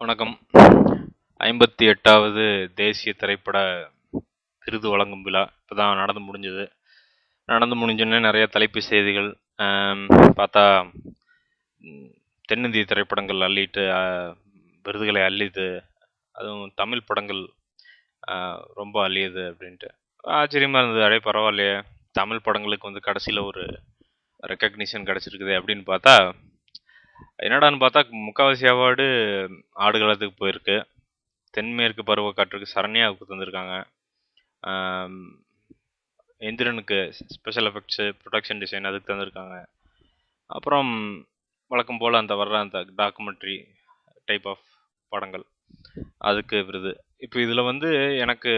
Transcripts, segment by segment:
வணக்கம். 58வது தேசிய திரைப்பட விருது வழங்கும் விழா இப்போ தான் நடந்து முடிஞ்சோடனே நிறைய தலைப்பு செய்திகள் பார்த்தா தென்னிந்திய திரைப்படங்கள் அள்ளிட்டு விருதுகளை அள்ளிது, அதுவும் தமிழ் படங்கள் ரொம்ப அள்ளியது அப்படின்ட்டு ஆச்சரியமாக இருந்தது. அடே பரவாயில்லையே, தமிழ் படங்களுக்கு வந்து கடைசியில் ஒரு ரெக்கக்னிஷன் கிடச்சிருக்குது அப்படின்னு பார்த்தா, என்னடான்னு பார்த்தா முக்கால்வாசி அவார்டு ஆடுகளத்துக்கு போயிருக்கு. தென்மேற்கு பருவக்காற்றுக்கு சரண்யாவுக்கு தந்திருக்காங்க. எந்திரனுக்கு ஸ்பெஷல் எஃபெக்ட்ஸு, ப்ரொடக்ஷன் டிசைன் அதுக்கு தந்திருக்காங்க. அப்புறம் வழக்கம் போல் அந்த டாக்குமெண்ட்ரி டைப் ஆஃப் படங்கள் அதுக்கு விருது. இப்போ இதில் வந்து எனக்கு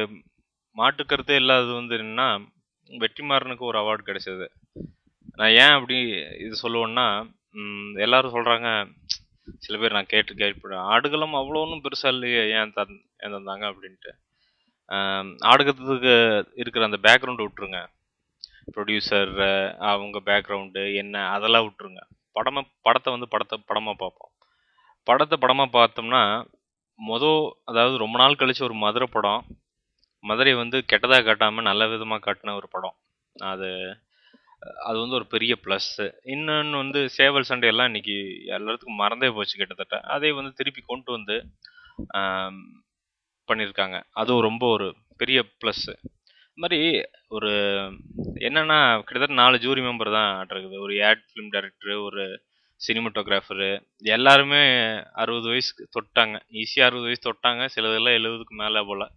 மாற்றுக்கருத்தே இல்லாதது வந்து என்னன்னா, வெற்றிமாறனுக்கு ஒரு அவார்டு கிடைச்சது. நான் ஏன் அப்படி இது சொல்லுவேன்னா, எல்லாரும் சொல்கிறாங்க, சில பேர் நான் கேட்பேன், ஆடுகளம் அவ்வளோ ஒன்றும் பெருசாக இல்லையே, ஏன் தந்தாங்க அப்படின்ட்டு. ஆடுகளத்துக்கு இருக்கிற அந்த பேக்ரவுண்டு விட்டுருங்க, ப்ரொடியூசர் அவங்க பேக்ரவுண்டு என்ன அதெல்லாம் விட்டுருங்க. படத்தை வந்து படமாக பார்ப்போம். படமாக பார்த்தோம்னா அதாவது ரொம்ப நாள் கழிச்சு ஒரு மதுரை படம், மதுரை வந்து கெட்டதாக காட்டாமல் நல்ல விதமாக காட்டின ஒரு படம். அது வந்து ஒரு பெரிய ப்ளஸ்ஸு. இன்னொன்று வந்து சேவல் சண்டையெல்லாம் இன்னைக்கு எல்லாத்துக்கும் மறந்தே போச்சு கிட்டத்தட்ட. அதை வந்து திருப்பி கொண்டு வந்து பண்ணியிருக்காங்க. அதுவும் ரொம்ப ஒரு பெரிய ப்ளஸ்ஸு. இது மாதிரி ஒரு என்னன்னா, கிட்டத்தட்ட 4 ஜூரி மெம்பர் தான் இருக்குது. ஒரு ஆட் ஃபிலிம் டைரக்டரு, ஒரு சினிமாட்டோகிராஃபரு, எல்லாருமே 60 வயசுக்கு தொட்டாங்க. ஈஸியாக 60 வயசு தொட்டாங்க. சிலதெல்லாம் 70க்கு மேலே போல்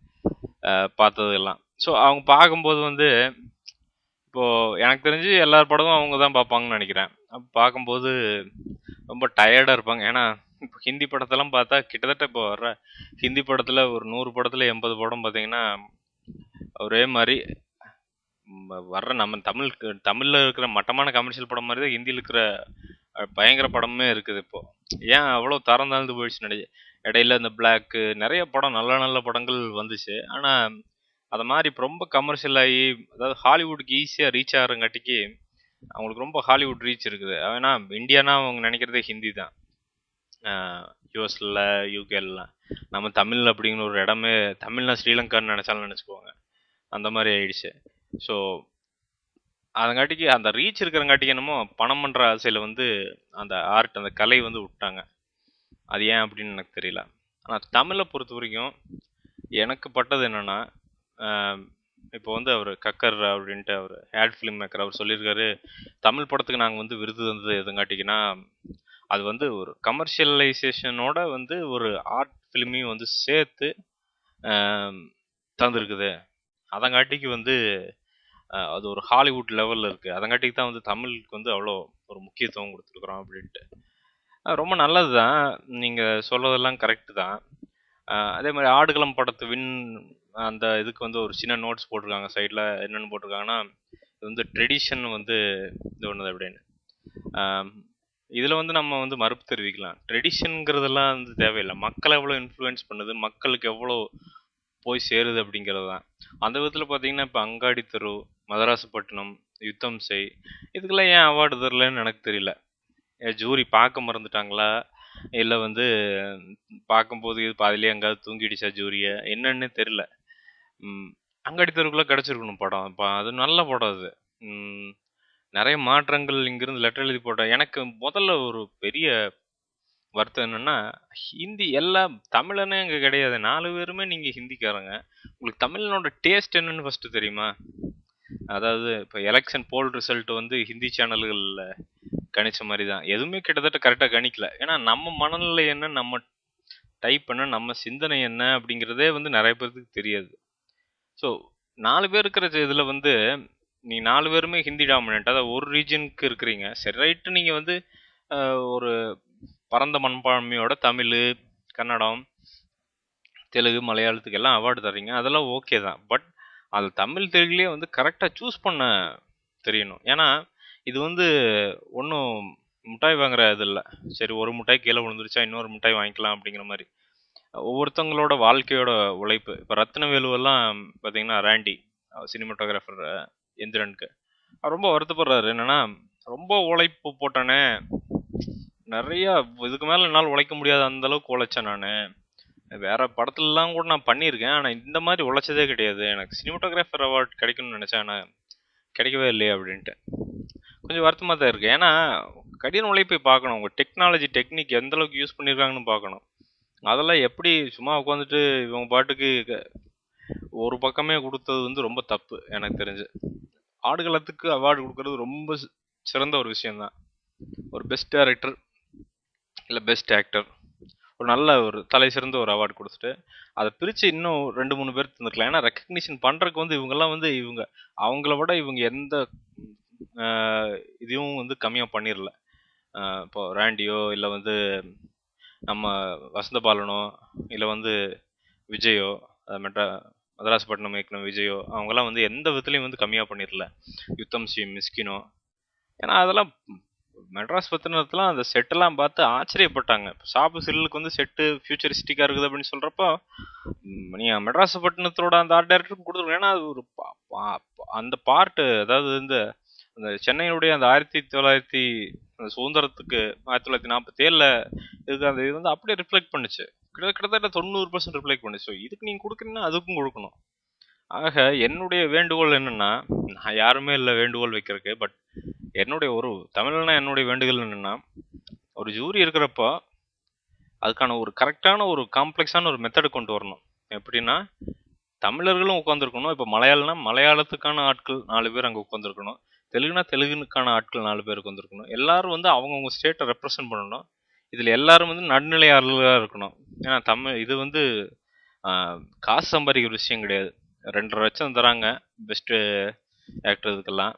பார்த்ததெல்லாம். ஸோ அவங்க பார்க்கும்போது வந்து, இப்போது எனக்கு தெரிஞ்சு எல்லார் படமும் அவங்க தான் பார்ப்பாங்கன்னு நினைக்கிறேன். அப்போ பார்க்கும்போது ரொம்ப டயர்டாக இருப்பாங்க. ஏன்னா இப்போ ஹிந்தி படத்தெல்லாம் பார்த்தா கிட்டத்தட்ட இப்போ வர்ற ஹிந்தி படத்தில் ஒரு 100 படத்தில் 80 படம் பார்த்தீங்கன்னா ஒரே மாதிரி வர்ற நம்ம தமிழில் இருக்கிற மட்டமான கமர்ஷியல் படம் மாதிரி தான் ஹிந்தியில் இருக்கிற பயங்கர படமே இருக்குது. இப்போது ஏன் அவ்வளோ தரம் தாழ்ந்து போயிடுச்சு. இடையில இந்த பிளாக்கு நிறைய படம் நல்ல படங்கள் வந்துச்சு. ஆனால் அதை மாதிரி இப்போ ரொம்ப கமர்ஷியல் ஆகி, அதாவது ஹாலிவுட்டுக்கு ஈஸியாக ரீச் ஆகிறங்காட்டிக்கு அவங்களுக்கு ரொம்ப ஹாலிவுட் ரீச் இருக்குது. ஏன்னா இந்தியானா அவங்க நினைக்கிறதே ஹிந்தி தான். யூஎஸில் யூகேலாம் நம்ம தமிழ் அப்படிங்கிற ஒரு இடமே, தமிழ்னா ஸ்ரீலங்கான்னு நினச்சாலும் நினச்சிக்குவாங்க. அந்த மாதிரி ஆயிடுச்சு. ஸோ அதங்காட்டிக்கு அந்த ரீச் இருக்கிறங்காட்டிக்கு என்னமோ பணம் பண்ணுற ஆசையில் வந்து அந்த ஆர்ட், அந்த கலை வந்து விட்டாங்க. அது ஏன் அப்படின்னு எனக்கு தெரியல. ஆனால் தமிழை பொறுத்த வரைக்கும் எனக்கு பட்டது என்னென்னா, இப்போ வந்து அவர் கக்கர் அப்படின்ட்டு அவர் ஆட் ஃபிலிம் மேக்கர், அவர் சொல்லியிருக்காரு, தமிழ் படத்துக்கு நாங்கள் வந்து விருது தந்தது எதுங்காட்டிங்கன்னா, அது வந்து ஒரு கமர்ஷியலைசேஷனோட வந்து ஒரு ஆர்ட் ஃபிலிமையும் வந்து சேர்த்து தந்துருக்குது. அதங்காட்டிக்கு வந்து அது ஒரு ஹாலிவுட் லெவலில் இருக்குது. அதங்காட்டிக்கு தான் வந்து தமிழுக்கு வந்து அவ்வளோ ஒரு முக்கியத்துவம் கொடுத்துருக்குறோம் அப்படின்ட்டு. ரொம்ப நல்லது தான், நீங்கள் சொல்கிறதெல்லாம் கரெக்டு தான். அதே மாதிரி ஆடுகளம் படத்து அந்த இதுக்கு வந்து ஒரு சின்ன நோட்ஸ் போட்டிருக்காங்க சைடில். என்னென்னு போட்டிருக்காங்கன்னா, இது வந்து ட்ரெடிஷன் வந்து இது ஒன்றுது அப்படின்னு. இதில் வந்து நம்ம வந்து மறுப்பு தெரிவிக்கலாம். ட்ரெடிஷனுங்கிறதெல்லாம் வந்து தேவையில்லை. மக்களை எவ்வளோ இன்ஃப்ளூயன்ஸ் பண்ணுது, மக்களுக்கு எவ்வளோ போய் சேருது அப்படிங்கிறது தான். அந்த விதத்தில் பார்த்தீங்கன்னா, இப்போ அங்காடி தெரு, மதராசப்பட்டினம், யுத்தம் செய், இதுக்கெல்லாம் ஏன் அவார்டு தரலன்னு எனக்கு தெரியல. ஜூரி பார்க்க மறந்துட்டாங்களா, இல்லை வந்து பார்க்கும்போது இது பாதிலே எங்காவது தூங்கிடுச்சா ஜூரியை, என்னன்னு தெரில. அங்காடி தெருவுக்குள்ளே கிடச்சிருக்கணும் படம். இப்போ அது நல்ல படம். அது நிறைய மாற்றங்கள் இங்கிருந்து லெட்டர் எழுதி போட்டேன். எனக்கு முதல்ல ஒரு பெரிய வருத்தம் என்னன்னா, ஹிந்தி எல்லாம் தமிழனே இங்கே கிடையாது. 4 பேருமே நீங்கள் ஹிந்திக்காரங்க. உங்களுக்கு தமிழனோட டேஸ்ட் என்னன்னு ஃபஸ்ட்டு தெரியுமா? அதாவது இப்போ எலெக்ஷன் போல் ரிசல்ட் வந்து ஹிந்தி சேனல்களில் கணிச்ச மாதிரி தான். எதுவுமே கிட்டத்தட்ட கரெக்டாக கணிக்கல. ஏன்னா நம்ம மனநிலை என்ன, நம்ம டைப் என்ன, நம்ம சிந்தனை என்ன அப்படிங்கிறதே வந்து நிறைய பேருக்கு தெரியாது. ஸோ 4 பேர் இருக்கிற இதில் வந்து நீ 4 பேருமே ஹிந்தி டாமினன்ட், அதாவது ஒரு ரீஜனுக்கு இருக்கிறீங்க. சரி, ரைட்டு, நீங்கள் வந்து ஒரு பரந்த மண்பான்மையோட தமிழ், கன்னடம், தெலுங்கு, மலையாளத்துக்கு எல்லாம் அவார்டு தர்றீங்க, அதெல்லாம் ஓகே தான். பட் அது தமிழ் தெலுங்குலேயே வந்து கரெக்டாக சூஸ் பண்ண தெரியணும். ஏன்னா இது வந்து ஒன்றும் மிட்டாய் வாங்குற இது இல்லை. சரி, ஒரு மிட்டாய் கீழே விழுந்துருச்சா இன்னொரு மிட்டாய் வாங்கிக்கலாம் அப்படிங்கிற மாதிரி ஒவ்வொருத்தவங்களோட வாழ்க்கையோட உழைப்பு. இப்போ ரத்னவேலுவெல்லாம் பார்த்தீங்கன்னா, ராண்டி சினிமாட்டோகிராஃபர் எந்திரனுக்கு அவர் ரொம்ப வருத்தப்படுறாரு. என்னன்னா, ரொம்ப உழைப்பு போட்டானே, நிறைய இதுக்கு மேல என்னால் உழைக்க முடியாத அந்த அளவுக்கு உழைச்சேன் நான். வேற படத்துலலாம் கூட நான் பண்ணியிருக்கேன், ஆனால் இந்த மாதிரி உழைச்சதே கிடையாது. எனக்கு சினிமாட்டோகிராஃபர் அவார்ட் கிடைக்கும்னு நினச்சேன், ஆனால் கிடைக்கவே இல்லையே அப்படின்ட்டு கொஞ்சம் வருத்தமாக தான் இருக்குது. ஏன்னா கடின உழைப்பை பார்க்கணும், உங்கள் டெக்னாலஜி டெக்னிக் எந்த அளவுக்கு யூஸ் பண்ணியிருக்காங்கன்னு பார்க்கணும். அதெல்லாம் எப்படி சும்மா உட்காந்துட்டு இவங்க பாட்டுக்கு ஒரு பக்கமே கொடுத்தது வந்து ரொம்ப தப்பு எனக்கு தெரிஞ்சு. ஆடுகளத்துக்கு அவார்டு கொடுக்கறது ரொம்ப சிறந்த ஒரு விஷயம்தான். ஒரு பெஸ்ட் டைரக்டர் இல்லை பெஸ்ட் ஆக்டர் ஒரு நல்ல ஒரு தலை சிறந்த ஒரு அவார்டு கொடுத்துட்டு அதை பிரித்து இன்னும் 2-3 பேர் தந்துக்கலாம். ஏன்னா ரெக்கக்னிஷன் பண்ணுறதுக்கு வந்து இவங்கெல்லாம் வந்து அவங்கள விட இவங்க எந்த இதையும் வந்து கம்மியாக பண்ணிடல. இப்போ ராண்டியோ இல்லை வந்து நம்ம வசந்த பாலனோ இல்லை வந்து விஜயோ மதராசப்பட்டினம் இயக்குனர் விஜயோ அவங்கெல்லாம் வந்து எந்த விதத்துலையும் வந்து கம்மியாக பண்ணிடல. யுத்தம் சி மிஸ்கினோ, ஏன்னா அதெல்லாம் மெட்ராஸ் பத்தினத்துலாம் அந்த செட்டெல்லாம் பார்த்து ஆச்சரியப்பட்டாங்க. சாப்பு சில்லுக்கு வந்து செட்டு ஃபியூச்சரிஸ்டிக்காக இருக்குது அப்படின்னு சொல்கிறப்போ நீங்கள் மெட்ராஸ் பட்டினத்தோட அந்த ஆர்ட் டைரக்டருக்கு கொடுத்துருங்க. ஏன்னா அது ஒரு அந்த பார்ட்டு, அதாவது இந்த சென்னையினுடைய அந்த 1900 அந்த சுதந்திரத்துக்கு 1947 இதுக்கு அந்த இது வந்து அப்படியே ரிஃப்ளெக்ட் பண்ணுச்சு. கிட்டத்தட்ட 90% ரிஃப்ளெக்ட் பண்ணுச்சு. ஸோ இதுக்கு நீங்கள் கொடுக்குறீங்கன்னா அதுக்கும் கொடுக்கணும். ஆக என்னுடைய வேண்டுகோள் என்னன்னா, நான் யாருமே இல்லை வேண்டுகோள் வைக்கிறதுக்கு, பட் என்னுடைய ஒரு தமிழ்னா என்னுடைய வேண்டுகோள் என்னன்னா, ஒரு ஜூரி இருக்கிறப்போ அதுக்கான ஒரு கரெக்டான ஒரு காம்ப்ளெக்ஸான ஒரு மெத்தடு கொண்டு வரணும். எப்படின்னா தமிழர்களும் உட்காந்துருக்கணும். இப்போ மலையாளம்னா மலையாளத்துக்கான ஆட்கள் 4 பேர் அங்கே உட்காந்துருக்கணும். தெலுங்குனா தெலுங்குனுக்கான ஆட்கள் 4 பேர் உட்காந்துருக்கணும். எல்லாரும் வந்து அவங்கவுங்க ஸ்டேட்டை ரெப்ரசன்ட் பண்ணணும். இதில் எல்லாரும் வந்து நடுநிலையாளர்களாக இருக்கணும். ஏன்னா இது வந்து காசு சம்பாதிக்கிற விஷயம் கிடையாது. 2.5 லட்சம் தராங்க பெஸ்ட்டு ஆக்டர் இதுக்கெல்லாம்,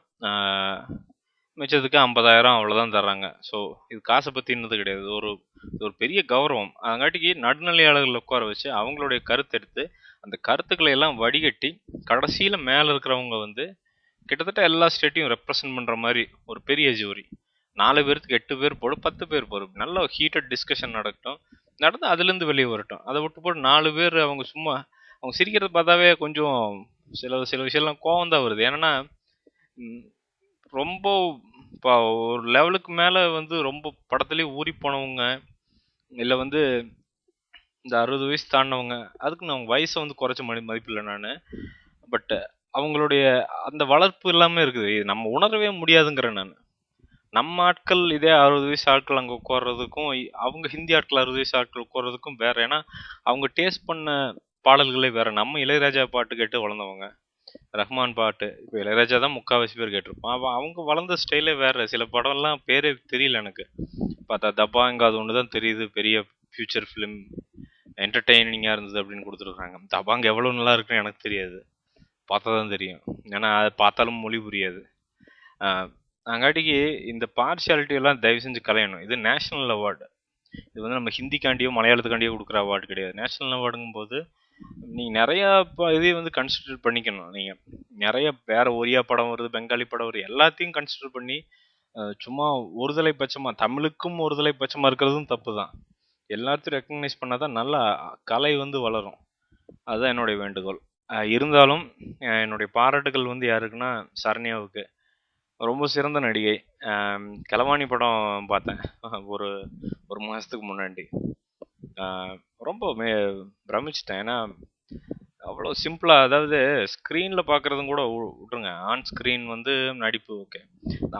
மிச்சத்துக்கு 50,000 அவ்வளோதான் தர்றாங்க. ஸோ இது காசை பற்றினது கிடையாது. ஒரு பெரிய கௌரவம். அதங்காட்டிக்கு நடுநிலையாளர்கள் உட்கார வச்சு அவங்களுடைய கருத்தெடுத்து அந்த கருத்துக்களை எல்லாம் வடிகட்டி கடைசியில் மேலே இருக்கிறவங்க வந்து கிட்டத்தட்ட எல்லா ஸ்டேட்டையும் ரெப்ரசன்ட் பண்ணுற மாதிரி ஒரு பெரிய ஜூரி, 4 பேருக்கு 8 பேர் போடு, 10 பேர் போடு, நல்ல ஹீட்டட் டிஸ்கஷன் நடந்து அதுலேருந்து வெளியே வரட்டும். அதை விட்டு போட்டு 4 பேர் அவங்க சும்மா அவங்க சிரிக்கிறத பார்த்தாவே கொஞ்சம் சில விஷயம்லாம் கோவம் தான் வருது. ஏன்னா ரொம்ப இப்போ ஒரு லெவலுக்கு மேலே வந்து ரொம்ப படத்துலேயே ஊறி போனவங்க, இல்லை வந்து இந்த 60 வயசு தாண்டினவங்க, அதுக்கு நான் வயசை வந்து குறைச்ச மதிப்பில்லை நான். பட் அவங்களுடைய அந்த வளர்ப்பு எல்லாமே இருக்குது, இது நம்ம உணரவே முடியாதுங்கிறேன் நான். நம்ம ஆட்கள் இதே 60 வயசு ஆட்கள் அங்கே உட்கார்றதுக்கும் அவங்க ஹிந்தி ஆட்கள் 60 வயசு ஆட்கள் உட்கார்றதுக்கும் வேற. ஏன்னா அவங்க டேஸ்ட் பண்ண பாடல்களே வேற. நம்ம இளையராஜா பாட்டு கேட்டு வளர்ந்தவங்க, ரஹ்மான் பாட்டு, இப்போ இளையராஜா தான் முக்கால்வாசி பேர் கேட்டிருப்பான். அவங்க வளர்ந்த ஸ்டைலே வேற. சில படம்லாம் பேரே தெரியல எனக்கு, பார்த்தா தபாங்க அது ஒன்று தான் தெரியுது, பெரிய ஃபியூச்சர் ஃபிலிம் என்டர்டெய்னிங்காக இருந்தது அப்படின்னு கொடுத்துருக்காங்க. தபாங்க எவ்வளோ நல்லா இருக்குன்னு எனக்கு தெரியாது, பார்த்தா தான் தெரியும். ஏன்னா அதை பார்த்தாலும் மொழி புரியாது. அங்காட்டிக்கு இந்த பார்ஷியாலிட்டி எல்லாம் தயவு செஞ்சு கலையணும். இது நேஷனல் அவார்டு. இது வந்து நம்ம ஹிந்திக்காண்டியோ மலையாளத்துக்காண்டியோ கொடுக்குற அவார்டு கிடையாது. நேஷனல் அவார்டுங்கும் போது நீங்கள் நிறையா இதையே வந்து கன்சிடர் பண்ணிக்கணும். நீங்கள் நிறைய வேற ஒரியா படம் வருது, பெங்காலி படம் வருது, எல்லாத்தையும் கன்சிடர் பண்ணி சும்மா ஒருதலை பட்சமாக தமிழுக்கும் ஒருதலை பட்சமாக இருக்கிறதும் தப்பு தான். எல்லாத்தையும் ரெக்கக்னைஸ் பண்ணால் தான் நல்லா கலை வந்து வளரும். அதுதான் என்னுடைய வேண்டுகோள். இருந்தாலும் என்னுடைய பாராட்டுகள் வந்து யாருக்குன்னா சரண்யாவுக்கு. ரொம்ப சிறந்த நடிகை. கலவாணி படம் பார்த்தேன் ஒரு மாதத்துக்கு முன்னாடி. ரொம்ப பிரமிச்சிட்டேன். ஏன்னா அவ்வளோ சிம்பிளாக, அதாவது ஸ்க்ரீனில் பார்க்குறதும் கூட விட்ருங்க, ஆன் ஸ்க்ரீன் வந்து நடிப்பு ஓகே,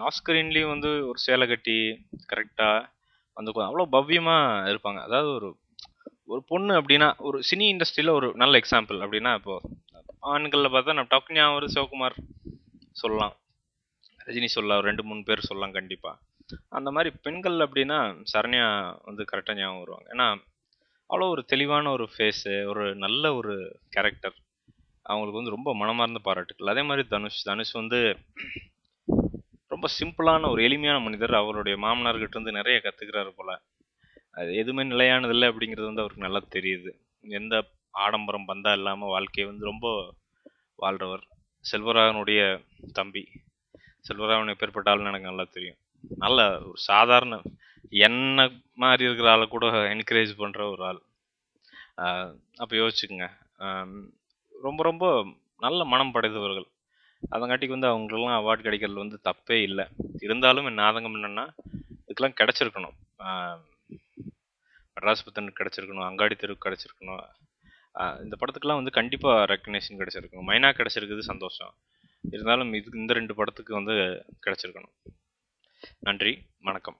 ஆஃப் ஸ்க்ரீன்லேயும் வந்து ஒரு சேலை கட்டி கரெக்டாக வந்து அவ்வளோ பவ்யமாக இருப்பாங்க. அதாவது ஒரு பொண்ணு அப்படின்னா ஒரு சினி இண்டஸ்ட்ரியில் ஒரு நல்ல எக்ஸாம்பிள் அப்படின்னா, இப்போது ஆண்களில் பார்த்தா நம்ம டக்குனு ஒரு சிவகுமார் சொல்லலாம், ரஜினி சொல்லலாம், 2-3 பேர் சொல்லலாம் கண்டிப்பாக. அந்த மாதிரி பெண்கள் அப்படின்னா சரண்யா வந்து கரெக்டாக ஞாபகம் வருவாங்க. ஏன்னா அவ்வளோ ஒரு தெளிவான ஒரு ஃபேஸு, ஒரு நல்ல ஒரு கேரக்டர். அவங்களுக்கு வந்து ரொம்ப மனமார்ந்த பாராட்டுக்கள். அதே மாதிரி தனுஷ் வந்து ரொம்ப சிம்பிளான ஒரு எளிமையான மனிதர். அவருடைய மாமனார்கிட்ட இருந்து நிறைய கற்றுக்கிறாரு போல். அது எதுவுமே நிலையானதில்லை அப்படிங்கிறது வந்து அவருக்கு நல்லா தெரியுது. எந்த ஆடம்பரம் பந்தா இல்லாமல் வாழ்க்கையை வந்து ரொம்ப வாழ்கிறவர். செல்வராகனுடைய தம்பி, செல்வராகவன் எப்பேற்பட்டாலும் எனக்கு நல்லா தெரியும். நல்ல ஒரு சாதாரண என்ன மாதிரி இருக்கிற ஆளை கூட என்கரேஜ் பண்ணுற ஒரு ஆள். அப்போ யோசிச்சுக்குங்க, ரொம்ப ரொம்ப நல்ல மனம் படைத்தவர்கள். அதங்காட்டிக்கு வந்து அவங்களுக்கெல்லாம் அவார்டு கிடைக்கிறது வந்து தப்பே இல்லை. இருந்தாலும் என் ஆதங்கம் என்னென்னா இதுக்கெல்லாம் கிடச்சிருக்கணும். மெட்ராஸ் புத்தனுக்கு கிடச்சிருக்கணும், அங்காடி தெருக்கு கிடச்சிருக்கணும். இந்த படத்துக்கெல்லாம் வந்து கண்டிப்பாக ரெக்கக்னேஷன் கிடச்சிருக்கணும். மைனா கிடச்சிருக்குது சந்தோஷம், இருந்தாலும் இந்த 2 படத்துக்கு வந்து கிடச்சிருக்கணும். நன்றி, வணக்கம்.